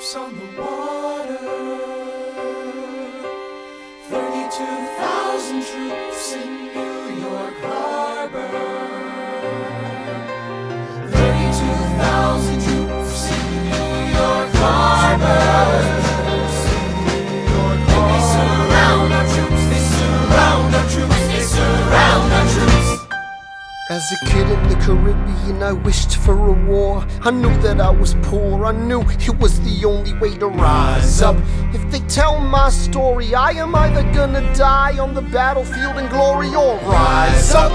ships on the water, 32,000 troops in New York Harbor, 32,000 troops in New York Harbor. And they surround our troops, they surround our troops, they surround our troops. As a kid in the Caribbean, I wished for a war. I knew that I was poor, I knew it was the only way to rise up. If they tell my story, I am either gonna die on the battlefield in glory or rise up.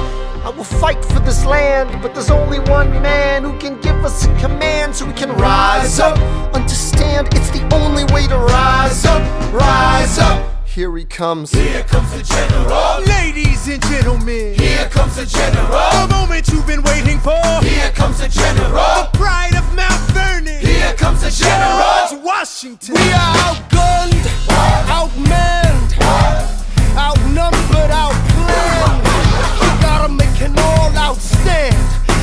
I will fight for this land, but there's only one man who can give us a command so we can rise up. Understand, it's the only way to rise up, rise up. Here he comes. Here comes the general. Ladies and gentlemen, Here comes the general. the moment you've been waiting for. Here comes the general. The pride of Mount Vernon. Here comes the general. George Washington. We are outgunned, outmanned, outnumbered, outplanned. We gotta make an all-out stand.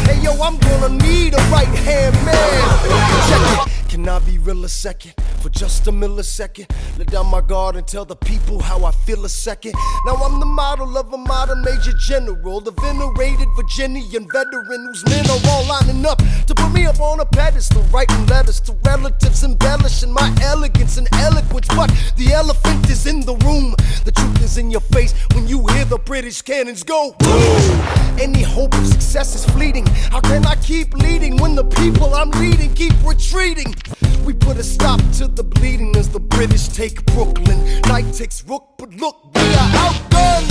Hey yo, I'm gonna need a right-hand man. Check it. Can I be real a second? For just a millisecond, let down my guard and tell the people how I feel a second. Now I'm the model of a modern major general, the venerated Virginian veteran whose men are all lining up to put me up on a pedestal, writing letters to relatives, embellishing my elegance and eloquence. But the elephant is in the room, the truth is in your face when you hear the British cannons go boom. Any hope of success is fleeting. How can I keep leading when the people I'm leading keep retreating? We put a stop to the bleeding as the British take Brooklyn. Night takes Rook, but look, we are outgunned,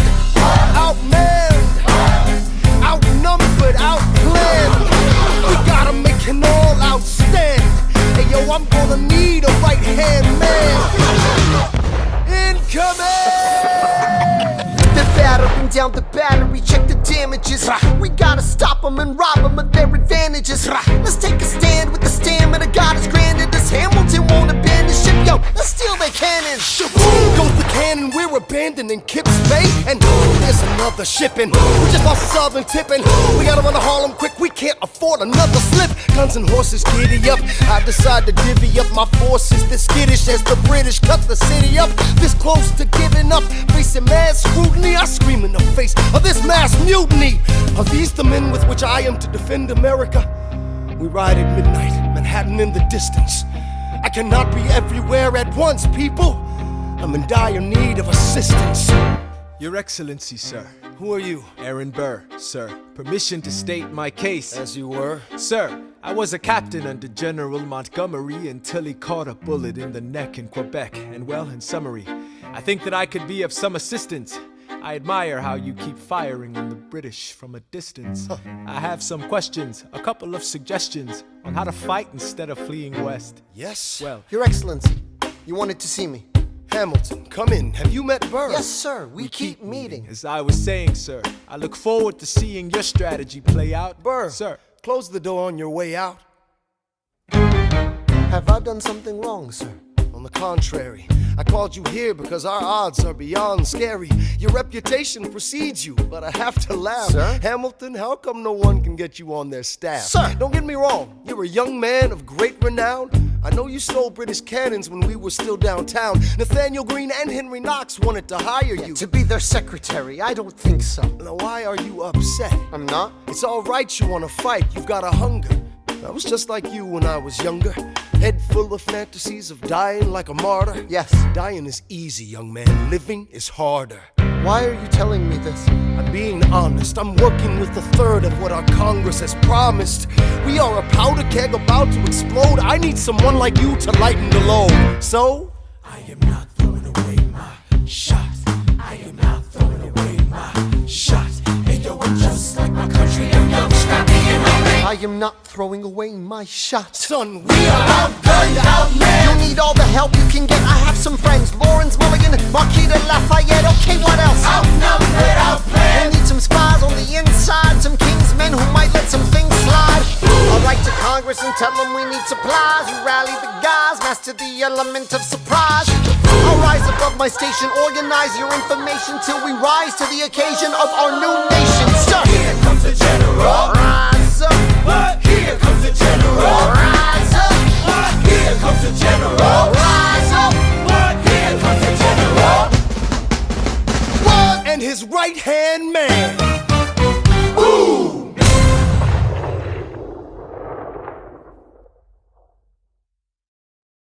outmanned, outnumbered, outplanned. We gotta make an all-out stand. Hey yo, I'm gonna need a right-hand man. Incoming! They're battering down the battery, check the damages. We gotta stop them and rob them of their advantages. Let's take a stand with the stamina God has granted us. Hamilton won't abandon ship, yo, let's steal their cannons. Boom goes the cannon, we're abandoning Kips Bay. And there's another shipping, we just lost Southern tipping. We gotta run to Harlem quick, we can't afford another slip. Guns and horses giddy up, I decide to divvy up my forces. This skittish as the British cut the city up. This close to giving up, facing mad scrutiny. I scream in the face of this mass mutiny. Are these the men with which I am to defend America? We ride at midnight, Manhattan in the distance. I cannot be everywhere at once, people. I'm in dire need of assistance. Your Excellency, sir. Who are you? Aaron Burr, sir. Permission to state my case. As you were. Sir, I was a captain under General Montgomery until he caught a bullet in the neck in Quebec. And well, in summary, I think that I could be of some assistance. I admire how you keep firing on the British from a distance. I have some questions, a couple of suggestions on how to fight instead of fleeing west. Yes. Well, Your Excellency, you wanted to see me. Hamilton, come in. Have you met Burr? Yes, sir. We keep meeting. as I was saying, sir, I look forward to seeing your strategy play out. Burr, Sir. close the door on your way out. Have I done something wrong, sir? On the contrary, I called you here because our odds are beyond scary. Your reputation precedes you, but I have to laugh. Sir? Hamilton, how come no one can get you on their staff? Sir! Don't get me wrong, you're a young man of great renown. I know you stole British cannons when we were still downtown. Nathaniel Greene and Henry Knox wanted to hire you. To be their secretary, I don't think so. Now why are you upset? I'm not. It's alright you wanna fight, you've got a hunger. I was just like you when I was younger. Head full of fantasies of dying like a martyr. Yes. Dying is easy, young man. Living is harder. Why are you telling me this? I'm being honest. I'm working with a third of what our Congress has promised. We are a powder keg about to explode. I need someone like you to lighten the load. So, I am not throwing away my shot. I am not throwing away my shot. And yo, I'm just like my country. I'm young, scrappy, and hungry. I am not throwing away my shot. Son, We are outgunned, outmanned. you'll need all the help you can get. I have some friends, Lawrence Mulligan, Marquis de Lafayette. Okay, what else? Outnumbered, outplanned. We'll need some spies on the inside, some kingsmen who might let some things slide. I'll write to Congress and tell them we need supplies. You rally the guys, master the element of surprise. I'll rise above my station, organize your information till we rise to the occasion of our new nation. Sir, Here comes the general. rise up. What? Here comes the general. Rise up. What? Here comes the general. his right hand man.